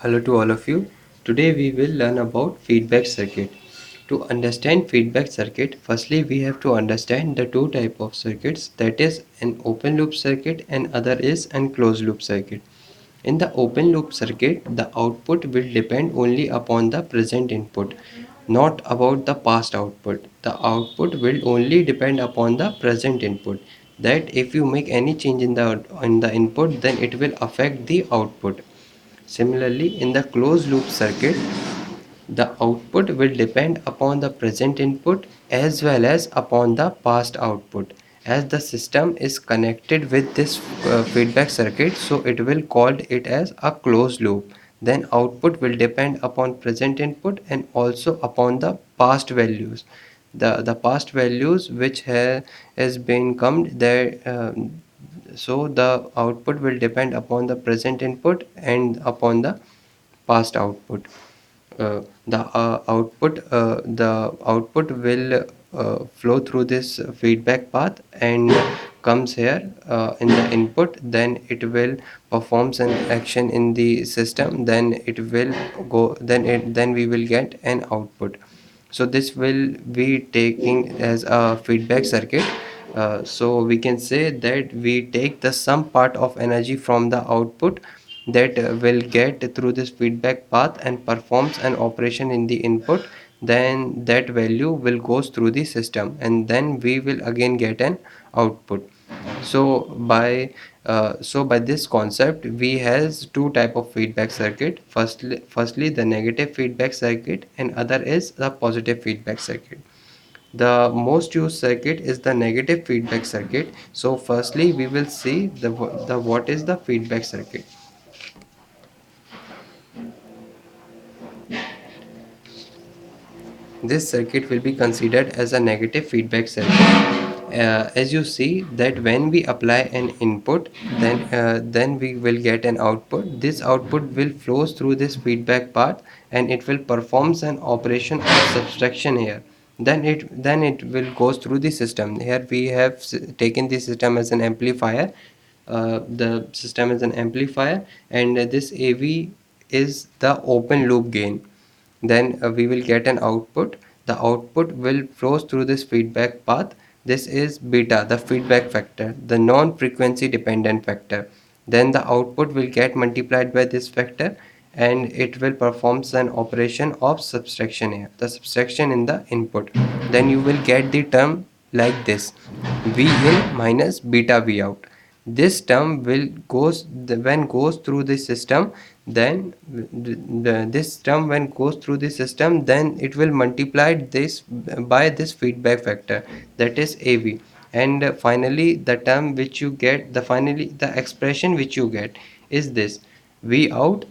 Hello to all of you. Today we will learn about feedback circuit. To understand feedback circuit, firstly we have to understand the two type of circuits, that is an open loop circuit and other is an closed loop circuit. In the open loop circuit, the output will depend only upon the present input, not about the past output. The output will only depend upon the present input. That if you make any change in the input, then it will affect the output. Similarly, in the closed loop circuit, the output will depend upon the present input as well as upon the past output. As the system is connected with this feedback circuit, so it will called it as a closed loop. Then output will depend upon present input and also upon the past values. The past values which has been come there. So the output will depend upon the present input and upon the past output. The output will flow through this feedback path and comes here in the input. Then it will performs an action in the system, then it will go, then we will get an output. So this will be taking as a feedback circuit. So we can say that we take the some part of energy from the output that will get through this feedback path and performs an operation in the input. Then that value will goes through the system and then we will again get an output. So by this concept we has two type of feedback circuit. Firstly the negative feedback circuit and other is the positive feedback circuit. The most used circuit is the negative feedback circuit. So firstly we will see the what is the feedback circuit. This circuit will be considered as a negative feedback circuit. As you see that when we apply an input, then we will get an output. This output will flows through this feedback path and it will performs an operation of subtraction here. Then it will goes through the system. Here we have taken the system as an amplifier. The system is an amplifier and this AV is the open loop gain. Then we will get an output. The output will flows through this feedback path. This is beta, the feedback factor, the non-frequency dependent factor. Then the output will get multiplied by this factor and it will performs an operation of subtraction here, the subtraction in the input. Then you will get the term like this: V in minus beta V out. This term will when goes through the system, then this term when goes through the system, then it will multiply this by this feedback factor, that is AV. And finally the term which you get, the expression which you get is this: V out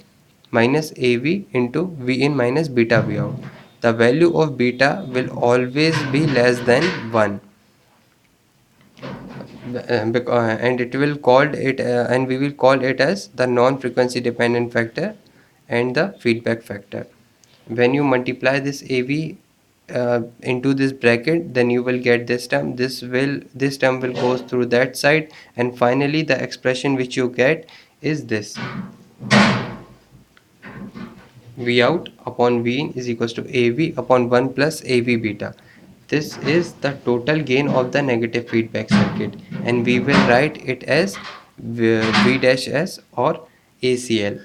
minus AV into V in minus beta V out. The value of beta will always be less than 1. And it will called it and we will call it as the non-frequency dependent factor and the feedback factor. When you multiply this AV into this bracket, then you will get this term. This term will goes through that side, and finally the expression which you get is this: V out upon V in is equals to AV upon 1 plus AV beta. This is the total gain of the negative feedback circuit, and we will write it as V dash S or ACL.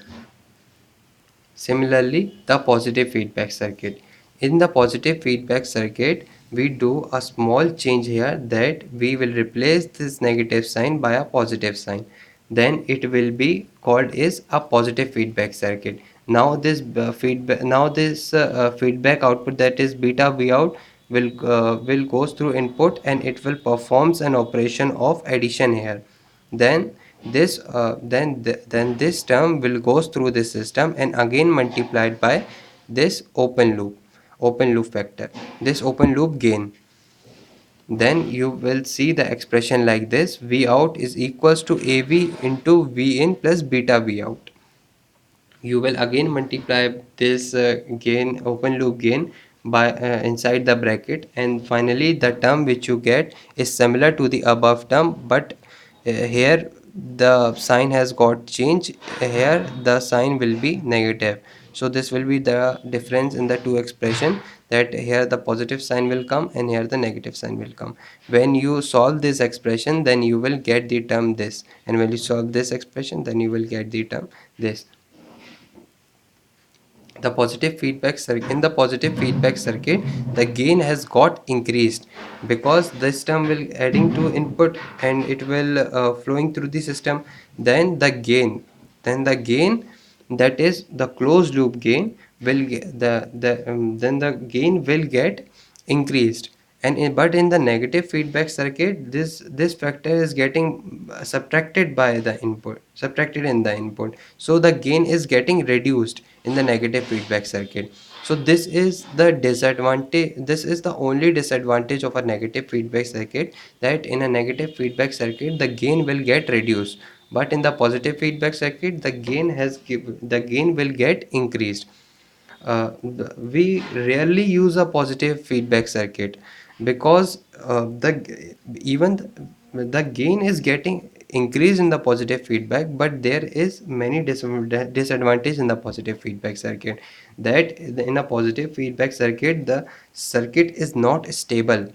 Similarly, the positive feedback circuit. In the positive feedback circuit, we do a small change here, that we will replace this negative sign by a positive sign. Then it will be called as a positive feedback circuit. Now this feedback output, that is beta V out, will goes through input and it will performs an operation of addition here. Then this term will goes through this system and again multiplied by this open loop factor, this open loop gain. Then you will see the expression like this: V out is equals to AV into V in plus beta V out. You will again multiply this gain, open loop gain, by inside the bracket, and finally the term which you get is similar to the above term, but here the sign has got changed. Here the sign will be negative. So this will be the difference in the two expression, that here the positive sign will come and here the negative sign will come. When you solve this expression, then you will get the term this, and when you solve this expression, then you will get the term this. The positive feedback circuit, in the positive feedback circuit, the gain has got increased because this term will adding to input and it will flowing through the system. Then the gain, that is the closed loop gain will get then the gain will get increased. And but in the negative feedback circuit, this factor is getting subtracted in the input, so the gain is getting reduced in the negative feedback circuit. So this is the disadvantage, this is the only disadvantage of a negative feedback circuit, that in a negative feedback circuit the gain will get reduced, but in the positive feedback circuit the gain will get increased. We rarely use a positive feedback circuit because the even the gain is getting increased in the positive feedback, but there is many disadvantage in the positive feedback circuit, that in a positive feedback circuit the circuit is not stable,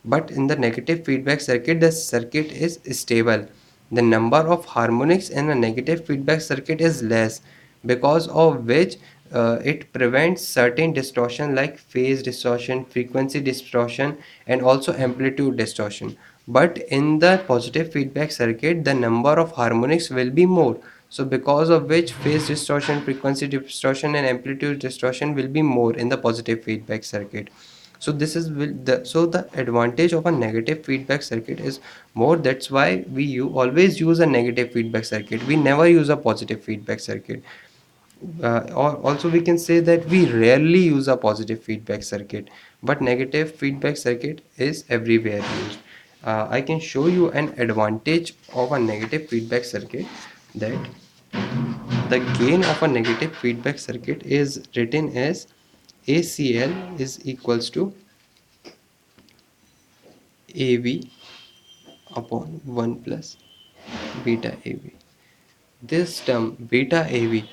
but in the negative feedback circuit the circuit is stable. The number of harmonics in a negative feedback circuit is less, because of which it prevents certain distortion like phase distortion, frequency distortion, and also amplitude distortion. But in the positive feedback circuit the number of harmonics will be more, so because of which phase distortion, frequency distortion, and amplitude distortion will be more in the positive feedback circuit. So this is so the advantage of a negative feedback circuit is more. That's why always use a negative feedback circuit, we never use a positive feedback circuit. Or also we can say that we rarely use a positive feedback circuit, but negative feedback circuit is everywhere used. I can show you an advantage of a negative feedback circuit, that the gain of a negative feedback circuit is written as ACL is equals to AV upon 1 plus beta AV. This term beta AV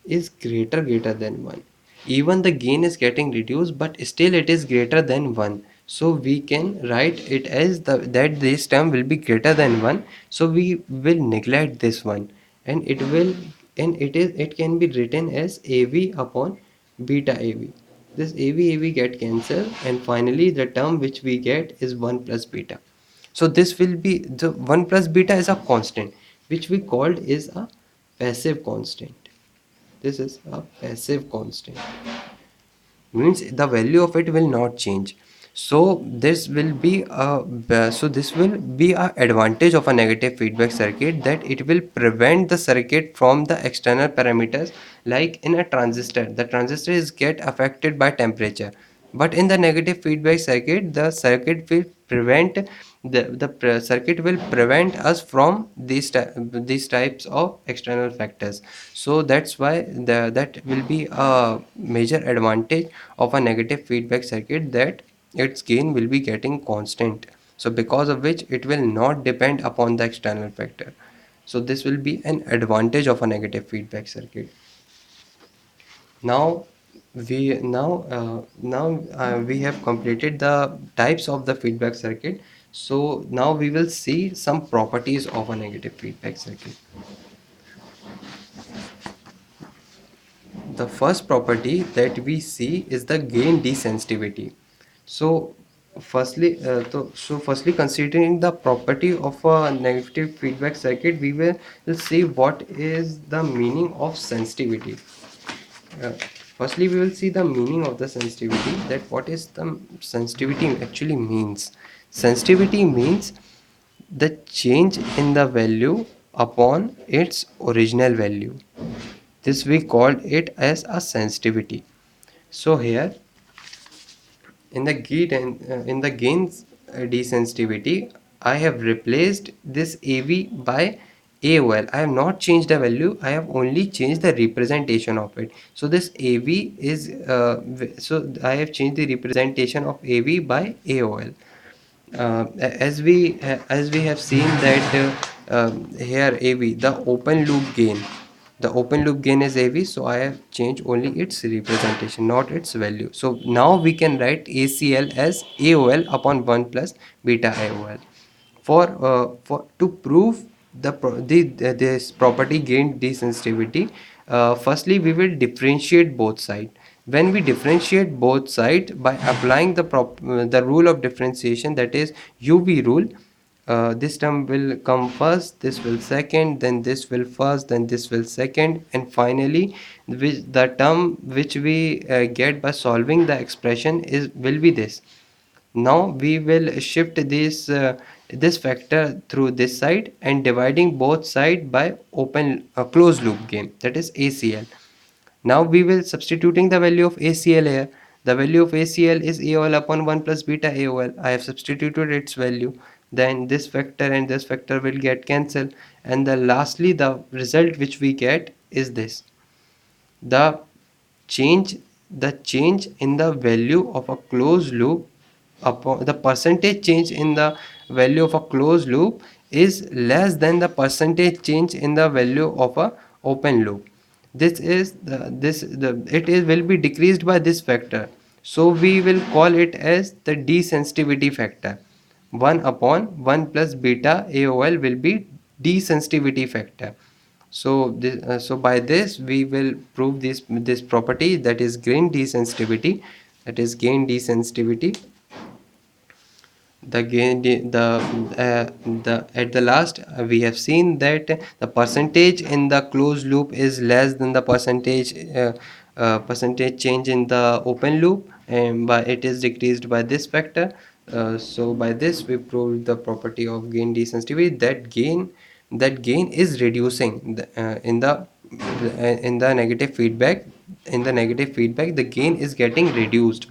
is greater than 1. Even the gain is getting reduced, but still it is greater than 1. So we can write it as that this term will be greater than 1. So we will neglect this one, and it can be written as AV upon beta AV. This AV get cancelled, and finally the term which we get is 1 plus beta. So this will be the 1 plus beta is a constant, which we called is a passive constant. This is a passive constant, means the value of it will not change. So this will be a advantage of a negative feedback circuit, that it will prevent the circuit from the external parameters. Like in a transistor, the transistor is get affected by temperature, but in the negative feedback circuit the circuit will prevent circuit will prevent us from these types of external factors. So that's why that will be a major advantage of a negative feedback circuit, that its gain will be getting constant, so because of which it will not depend upon the external factor. So this will be an advantage of a negative feedback circuit. Now we have completed the types of the feedback circuit. So now we will see some properties of a negative feedback circuit. The first property that we see is the gain desensitivity. So firstly, considering the property of a negative feedback circuit, we will see what is the meaning of sensitivity. uh, Firstly we will see the meaning of the sensitivity, that what is the sensitivity actually means. Sensitivity means the change in the value upon its original value. This we called it as a sensitivity. So here in the gains desensitivity, I have replaced this AV by AOL. I have not changed the value, I have only changed the representation of it. So this AV is so I have changed the representation of AV by AOL. As we have seen that here AV, the open loop gain, the open loop gain is AV, so I have changed only its representation, not its value. So now we can write ACL as AOL upon 1 plus beta AOL. For to prove this property gain desensitivity, firstly we will differentiate both sides. When we differentiate both sides by applying the rule of differentiation, that is UV rule, this term will come first, this will second, then this will first, then this will second, and finally the term which we get by solving the expression is will be this. Now we will shift this factor through this side and dividing both side by open closed loop gain, that is ACL. Now we will substituting the value of ACL here. The value of ACL is AOL upon 1 plus beta AOL. I have substituted its value. Then this factor and this factor will get cancelled. And the lastly the result which we get is this. The change the change in the value of a closed loop upon the percentage change in the value of a closed loop is less than the percentage change in the value of a open loop. This is the it is will be decreased by this factor, so we will call it as the desensitivity factor. 1 upon 1 plus beta AOL will be desensitivity factor. So by this we will prove this property, that is gain desensitivity, that is gain desensitivity. The gain the at the last we have seen that the percentage in the closed loop is less than the percentage change in the open loop, and by it is decreased by this factor. So by this we proved the property of gain desensitivity, that gain is reducing in the negative feedback. In the negative feedback the gain is getting reduced.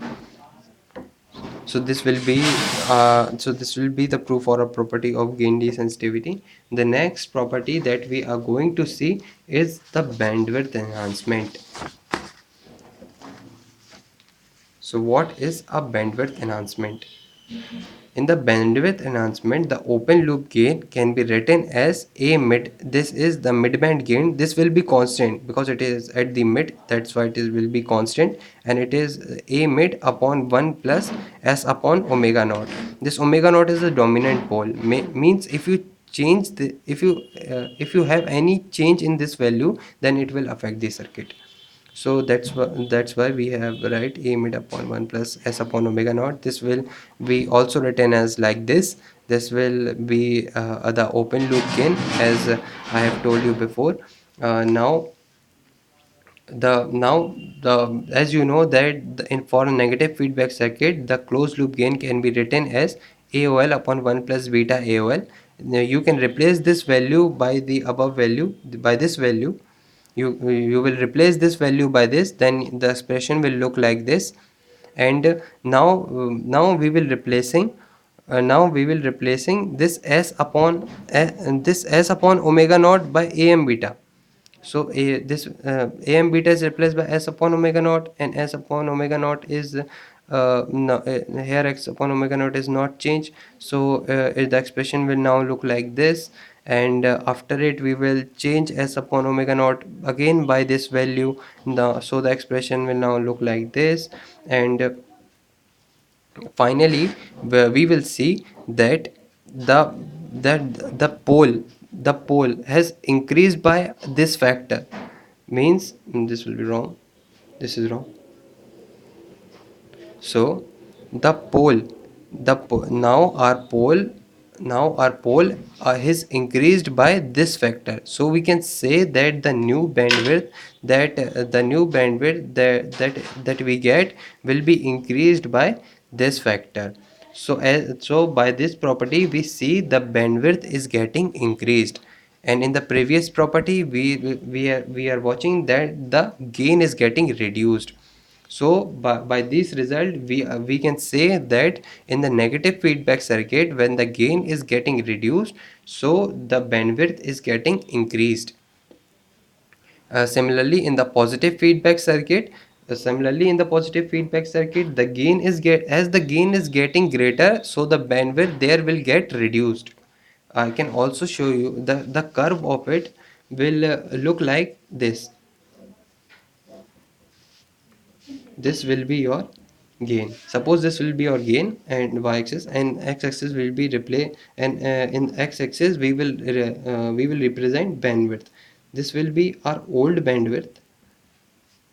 So this will be the proof or a property of gain desensitivity. The next property that we are going to see is the bandwidth enhancement. So what is a bandwidth enhancement? In the bandwidth enhancement, the open loop gain can be written as A mid. This is the midband gain. This will be constant because it is at the mid. That's why will be constant, and it is A mid upon 1 plus S upon omega naught. This omega naught is the dominant pole. Means if you change the if you have any change in this value, then it will affect the circuit. So that's why we have write A mid upon 1 plus S upon omega naught. This will be also written as like this. This will be the open loop gain, as I have told you before. Now the as you know that for a negative feedback circuit, the closed loop gain can be written as AOL upon 1 plus beta AOL. Now you can replace this value by the above value, by this value. You will replace this value by this, then the expression will look like this. And now we will replacing this s upon omega naught by am beta. So this am beta is replaced by s upon omega naught, and s upon omega naught is no, here x upon omega naught is not changed. So the expression will now look like this, and after it we will change s upon omega naught again by this value. Now so the expression will now look like this, and finally we will see that the pole has increased by this factor. Means this will be wrong, this is wrong. So the pole now our pole is increased by this factor. So we can say that the new bandwidth that we get will be increased by this factor. So by this property we see the bandwidth is getting increased, and in the previous property we are watching that the gain is getting reduced. So by this result we can say that in the negative feedback circuit, when the gain is getting reduced, so the bandwidth is getting increased. Similarly in the positive feedback circuit, Similarly, in the positive feedback circuit, the gain is as the gain is getting greater, so the bandwidth there will get reduced. I can also show you the curve of it will look like this. This will be your gain. Suppose this will be your gain and y-axis, and x-axis will be replay, and in x-axis we will represent bandwidth. This will be our old bandwidth,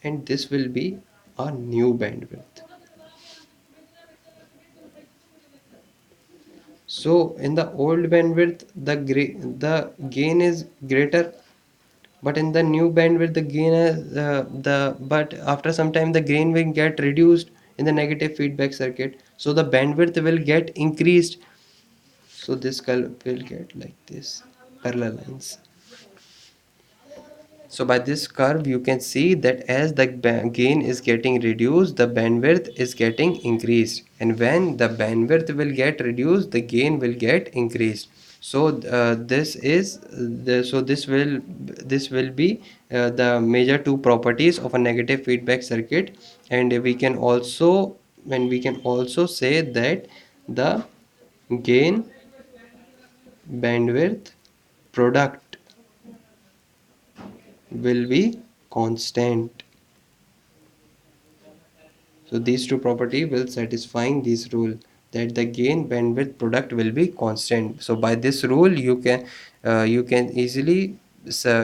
and this will be our new bandwidth. So in the old bandwidth, the gain is greater, but in the new bandwidth the gain is but after some time the gain will get reduced in the negative feedback circuit, so the bandwidth will get increased. So this curve will get like this, parallel lines. So by this curve you can see that as the gain is getting reduced, the bandwidth is getting increased, and when the bandwidth will get reduced, the gain will get increased. So this is this will be the major two properties of a negative feedback circuit. And we can also say that the gain bandwidth product will be constant. So these two property will satisfying this rule, that the gain bandwidth product will be constant. So by this rule you can easily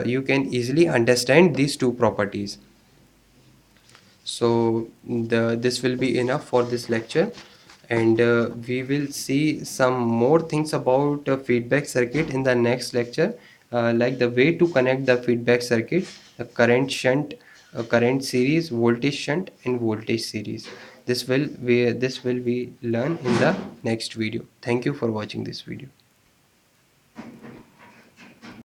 you can easily understand these two properties. So this will be enough for this lecture, and we will see some more things about feedback circuit in the next lecture, like the way to connect the feedback circuit, the current shunt, current series, voltage shunt, and voltage series. This will we learn in the next video. Thank you for watching this video.